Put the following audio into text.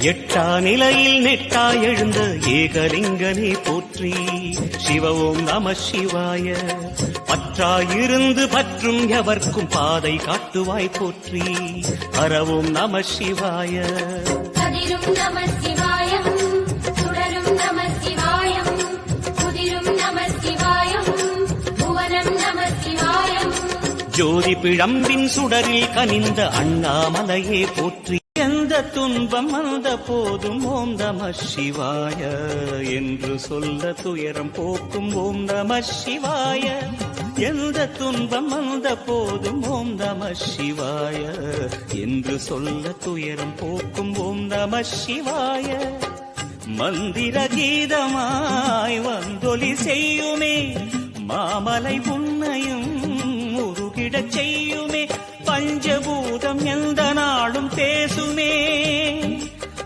எட்டா நிலையில் நெட்டா எழுந்த ஏகலிங்கனே போற்றி. சிவ ஓம் நம சிவாய. பற்றாயிருந்து பற்றும் எவர்க்கும் பாதை காட்டுவாய் போற்றி. ஹர ஓம் நம சிவாய. கதிரும் நம சிவாயம், சுடரும் நம சிவாயம், குதிரும் நம சிவாயம், புவனம் நம சிவாயம். ஜோதி பிழம்பின் சுடரில் கனிந்த அண்ணாமலையே போற்றி. எந்த துன்பம் வந்த போதும் ஓம் நம சிவாய என்று சொல்ல துயரம் போக்கும் ஓம் நம சிவாய. எந்த துன்பம் வந்த போதும் ஓம் நம சிவாய என்று சொல்ல துயரம் போக்கும் ஓம் நம சிவாய. மந்திர கீதமாய் வந்தொலி செய்யுமே, மாமலை உன்னையும் உருகிடச் செய்யுமே. பஞ்சபூதம் எந்த நாளும் பேசுமே.